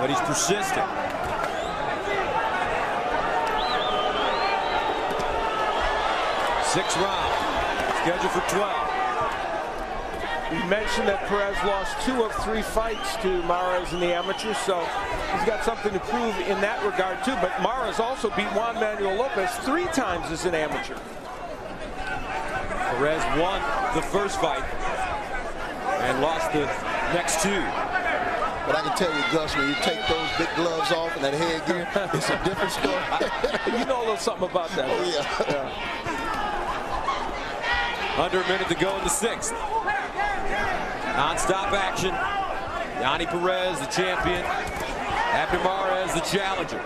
but he's persistent. Sixth round, scheduled for 12. You mentioned that Perez lost 2 of 3 fights to Mares in the amateurs, so he's got something to prove in that regard too. But Mares also beat Juan Manuel Lopez 3 times as an amateur. Perez won the first fight and lost the next 2. But I can tell you, Gus, when you take those big gloves off and that headgear, it's a different story. You know a little something about that. Oh, yeah. Under a minute to go in the 6th. Non-stop action. Yanni Perez, the champion. Abner Mares, the challenger.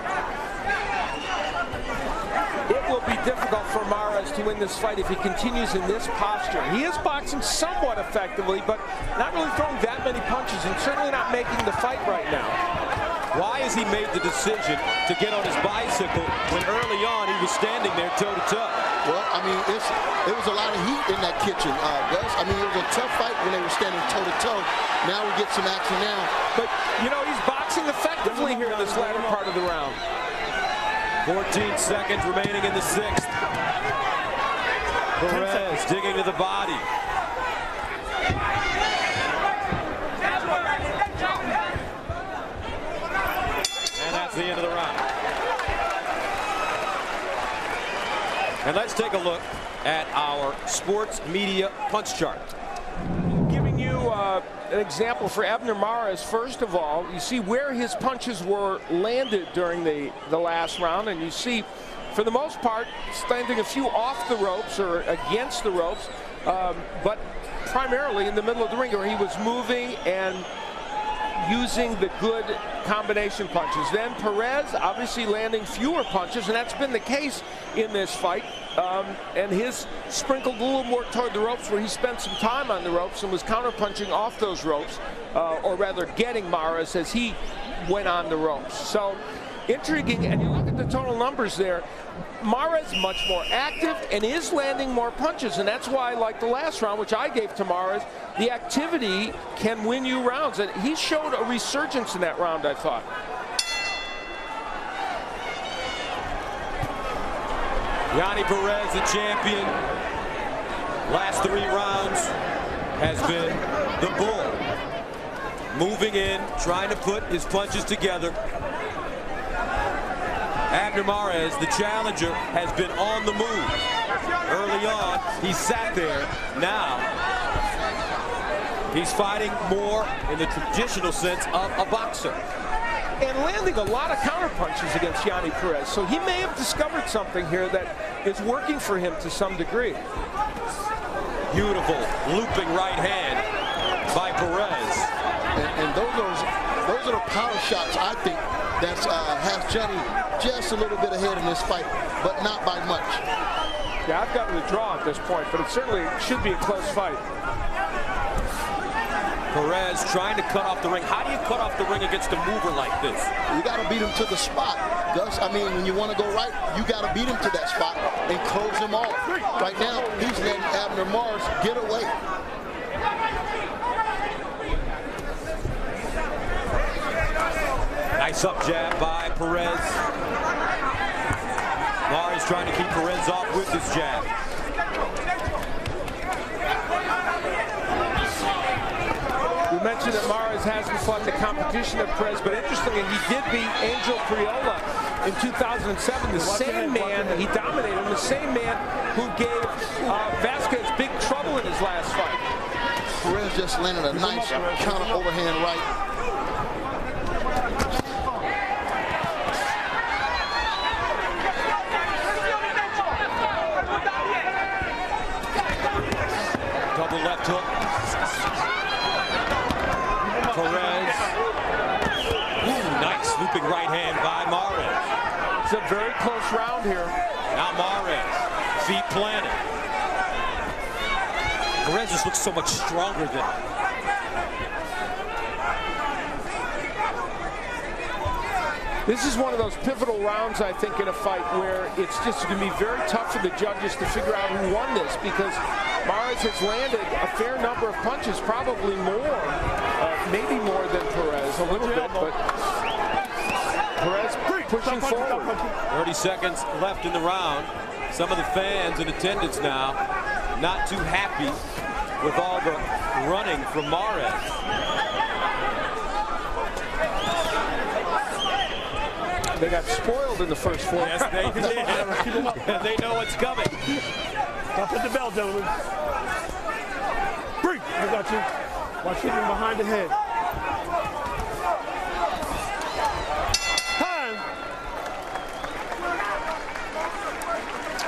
It will be difficult for Mares to win this fight if he continues in this posture. He is boxing somewhat effectively, but not really throwing that many punches and certainly not making the fight right now. Why has he made the decision to get on his bicycle when early on he was standing there toe-to-toe? Well, I mean, it was a lot of heat in that kitchen, Gus. I mean, it was a tough fight when they were standing toe-to-toe. Now we get some action now. But, you know, he's boxing effectively here in this latter part of the round. 14 seconds remaining in the 6th. Perez digging to the body. And that's the end of the round. And let's take a look at our sports media punch chart. Giving you an example for Abner Mares, first of all, you see where his punches were landed during the last round, and you see, for the most part, standing a few off the ropes or against the ropes, but primarily in the middle of the ring where he was moving and using the good combination punches. Then Perez obviously landing fewer punches, and that's been the case in this fight. And his sprinkled a little more toward the ropes where he spent some time on the ropes and was counterpunching off those ropes, or rather getting Mares as he went on the ropes. So intriguing, and you look at the total numbers there, Mares much more active and is landing more punches, and that's why, like the last round, which I gave to Mares, the activity can win you rounds, and he showed a resurgence in that round, I thought. Yanni Perez, the champion. Last 3 rounds has been the bull. Moving in, trying to put his punches together. Abner Mares, the challenger, has been on the move. Early on, he sat there. Now, he's fighting more in the traditional sense of a boxer. And landing a lot of counter punches against Yanni Perez. So he may have discovered something here that is working for him to some degree. Beautiful looping right hand by Perez. And those are the power shots, I think, that has Johnny just a little bit ahead in this fight, but not by much. Yeah, I've gotten the draw at this point, but it certainly should be a close fight. Perez trying to cut off the ring. How do you cut off the ring against a mover like this? You got to beat him to the spot, Gus. I mean, when you want to go right, you got to beat him to that spot and close him off. Right now, he's letting Abner Mares get away. Nice up jab by Perez. Mares trying to keep Perez off with this jab. We mentioned that Mares hasn't fought the competition of Perez, but interestingly, he did beat Angel Priola in 2007. The same man, he dominated him, the same man who gave Vasquez big trouble in his last fight. Perez just landed a nice counter overhand right. Double left hook. Perez. Ooh, nice looping right hand by Mares. It's a very close round here. Now Mares, feet planted. Perez just looks so much stronger than him. This is one of those pivotal rounds, I think, in a fight where it's just going to be very tough for the judges to figure out who won this, because Mares has landed a fair number of punches, probably more, maybe more than Perez, a little bit, but Perez pushing forward. 30 seconds left in the round. Some of the fans in attendance now not too happy with all the running from Mares. They got spoiled in the first 4. Yes, they did. And they know what's coming. Up at the bell, gentlemen. Break. I got you. Watch hitting behind the head. Time.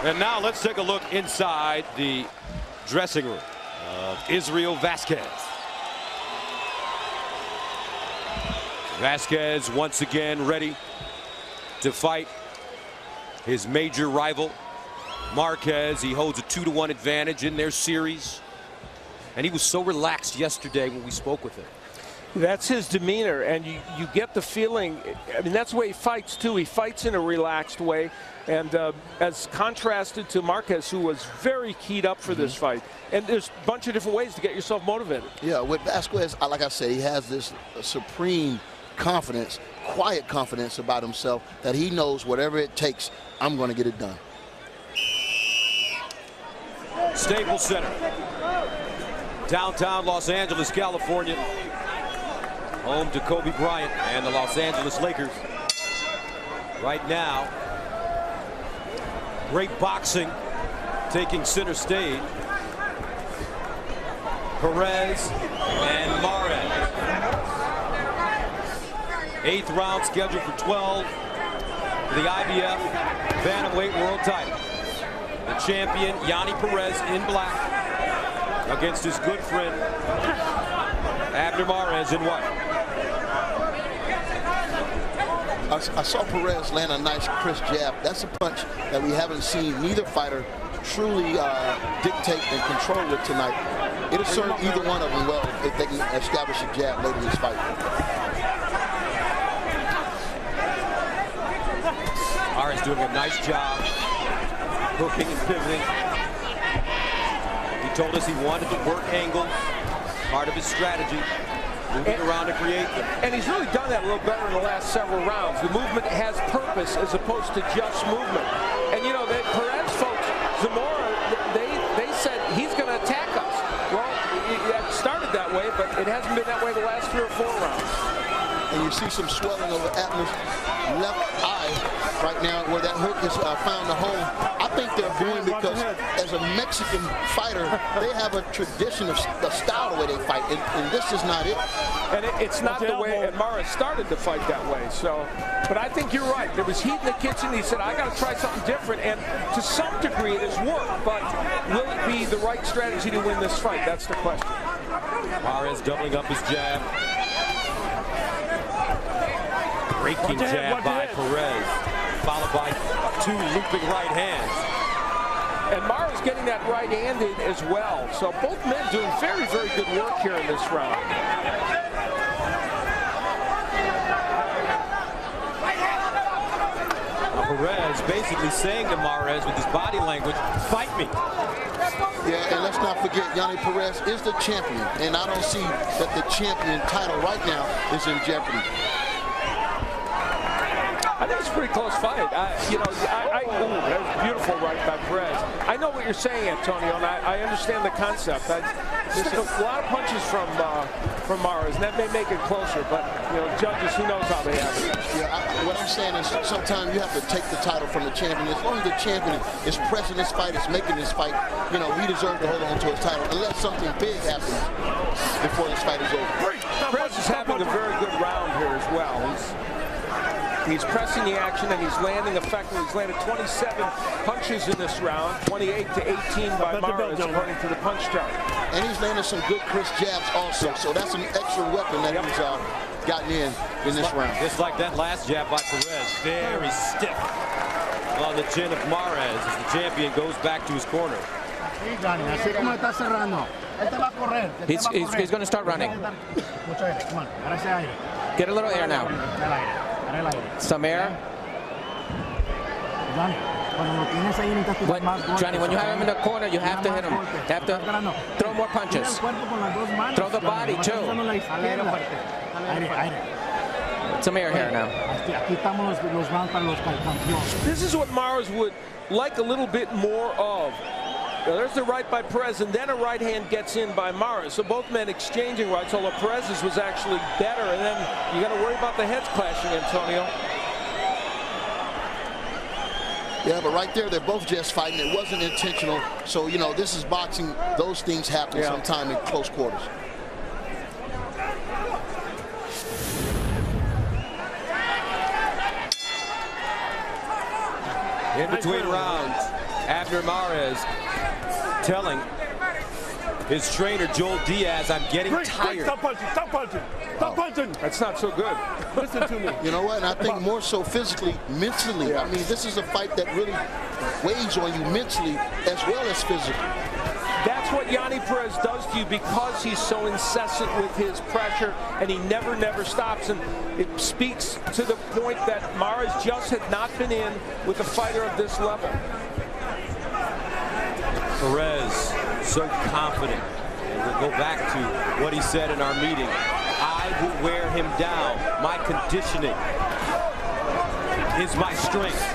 And now let's take a look inside the dressing room of Israel Vasquez. Vasquez once again ready to fight his major rival Marquez. He holds a 2-1 advantage in their series, and he was so relaxed yesterday when we spoke with him. That's his demeanor, and you get the feeling, I mean, that's the way he fights too. He fights in a relaxed way, and as contrasted to Marquez, who was very keyed up for this fight. And there's a bunch of different ways to get yourself motivated. Yeah, with Vasquez, like I said, he has this supreme confidence, quiet confidence about himself that he knows whatever it takes, I'm going to get it done. Staples Center, downtown Los Angeles, California, home to Kobe Bryant and the Los Angeles Lakers. Right now, great boxing taking center stage. Perez and Mares. 8th round scheduled for 12 for the IBF Bantamweight World title. The champion, Yanni Perez, in black, against his good friend, Abner Mares, in white. I saw Perez land a nice crisp jab. That's a punch that we haven't seen neither fighter truly dictate and control with tonight. It'll serve either one of them well if they can establish a jab later in this fight. Mares doing a nice job hooking and pivoting. He told us he wanted to work angles, part of his strategy, moving around to create them. And he's really done that a little better in the last several rounds. The movement has purpose as opposed to just movement. And you know, the Perez folks, Zamora, they said he's going to attack us. Well, it started that way, but it hasn't been that way the last 3 or 4 rounds. And you see some swelling over Abner's left eye right now where that hook has found a home. I think they're doing because as a Mexican fighter, they have a tradition of the style the way they fight, and this is not it. And it's not the way, and Mares started to fight that way. So, but I think you're right. There was heat in the kitchen. He said, I got to try something different, and to some degree it has worked, but will it be the right strategy to win this fight? That's the question. Mares doubling up his jab. Raking jab by Perez, followed by 2 looping right hands. And Mares getting that right-handed as well. So both men doing very, very good work here in this round. Perez basically saying to Mares with his body language, fight me. Yeah, and let's not forget, Yanni Perez is the champion, and I don't see that the champion title right now is in jeopardy. I think it's a pretty close fight. Ooh, that was beautiful right by Perez. I know what you're saying, Antonio, and I understand the concept. There's a lot of punches from Mares, and that may make it closer, but, you know, judges, who knows how they have it. Yeah, what I'm saying is sometimes you have to take the title from the champion. As long as the champion is pressing this fight, is making this fight, you know, he deserves to hold on to his title, unless something big happens before this fight is over. Perez is having a very good round here as well. He's pressing the action, and he's landing effectively. He's landed 27 punches in this round, 28 to 18 by Mares, according to the punch chart. And he's landed some good crisp jabs also, so that's an extra weapon that he's gotten in this round. Just like that last jab by Perez, very stiff on the chin of Mares as the champion goes back to his corner. He's going to start running. Get a little air now. Some air. Johnny, when you have him in the corner, you have to hit him. You have to throw more punches. Throw the body, too. That's some air here now. This is what Mares would like a little bit more of. Now, there's the right by Perez, and then a right hand gets in by Mares. So both men exchanging rights, although Perez's was actually better. And then you got to worry about the heads clashing, Antonio. Yeah, but right there, they're both just fighting. It wasn't intentional. So, you know, this is boxing. Those things happen sometime in close quarters. In between rounds, Abner Mares telling his trainer, Joel Diaz, I'm getting tired. Stop punching, stop punching, stop punching. That's not so good. Listen to me. You know what? And I think more so physically, mentally. I mean, this is a fight that really weighs on you mentally as well as physically. That's what Yanni Perez does to you because he's so incessant with his pressure and he never stops. And it speaks to the point that Mares just had not been in with a fighter of this level. Perez, so confident. And we'll go back to what he said in our meeting. I will wear him down. My conditioning is my strength.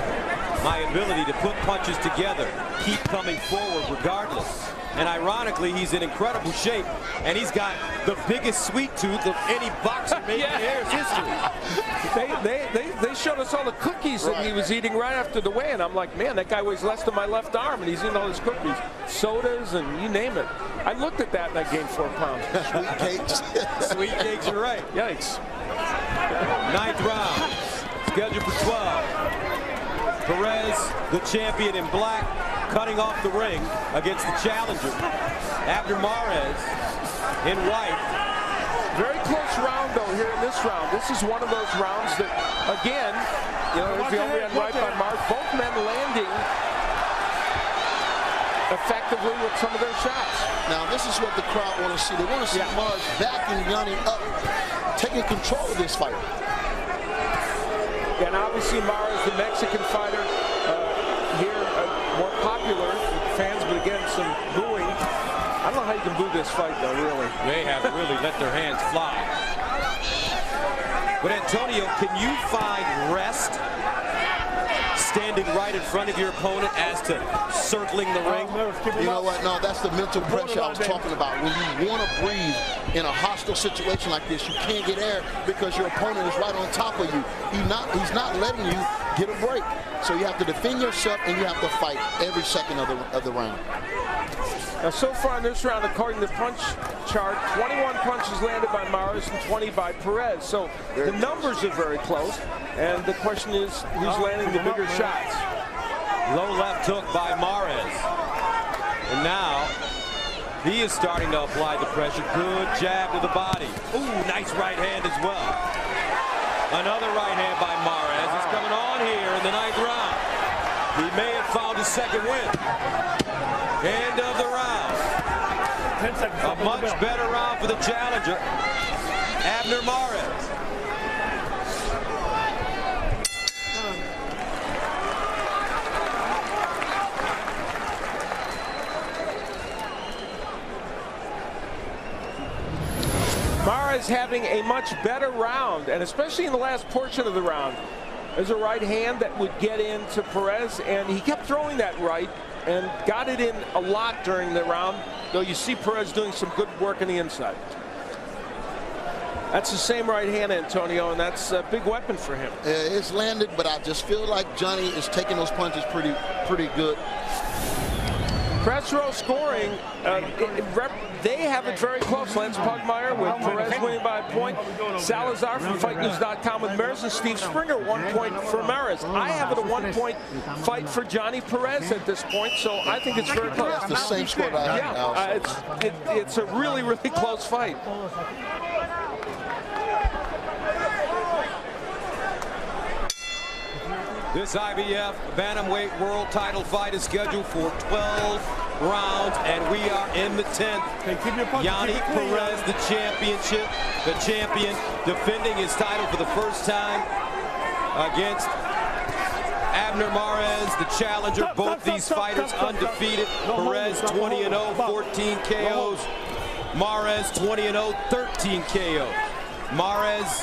My ability to put punches together, keep coming forward regardless. And ironically, he's in incredible shape, and he's got the biggest sweet tooth of any boxer made in Air's history. They showed us all the cookies that he was eating right after the weigh-in. I'm like, man, that guy weighs less than my left arm, and he's eating all his cookies, sodas, and you name it. I looked at that, and I gained 4 pounds. Sweet cakes. Sweet cakes, you're right. Yikes. 9th round, scheduled for 12. Perez, the champion in black, cutting off the ring against the challenger. Abner Mares in white. Very close round, though, here in this round. This is one of those rounds that, again, you know, there's the only right by Mares. Both men landing effectively with some of their shots. Now, this is what the crowd want to see. They want to see Mares backing Yanni up, taking control of this fight. And obviously Mares, the Mexican fighter, here more popular with fans, but again, some booing. I don't know how you can boo this fight, though, really. They have really let their hands fly. But Antonio, can you find rest standing right in front of your opponent as to circling the ring? You know what? No, that's the mental pressure I was talking about. When you want to breathe in a hostile situation like this, you can't get air because your opponent is right on top of you. He's not letting you get a break. So you have to defend yourself and you have to fight every second of the round. Now, so far in this round, according to the punch chart, 21 punches landed by Mares and 20 by Perez. So the numbers are very close. And the question is, who's landing the bigger shots? Low left hook by Mares. And now he is starting to apply the pressure. Good jab to the body. Ooh, nice right hand as well. Another right hand by Mares. It's coming on here in the 9th round. He may have found his second win. End of the round. 10 seconds. A much better round for the challenger, Abner Mares. Mares having a much better round, and especially in the last portion of the round. There's a right hand that would get into Perez, and he kept throwing that right and got it in a lot during the round, though you see Perez doing some good work on the inside. That's the same right hand, Antonio, and that's a big weapon for him. It's landed, but I just feel like Johnny is taking those punches pretty good. Press row scoring, they have it very close. Lance Pugmire with Perez winning by a point. Salazar from FightNews.com with Mares, and Steve Springer 1 point for Mares. I have it a 1 point fight for Johnny Perez at this point, so I think it's very close. It's the same score that I have. It's a really close fight. This IBF Bantamweight World Title fight is scheduled for 12 rounds, and we are in the 10th. Yanni Perez, the champion, defending his title for the first time against Abner Mares, the challenger. Both these fighters undefeated. Perez 20-0, 14 KOs. Mares 20-0, 13 KOs. Mares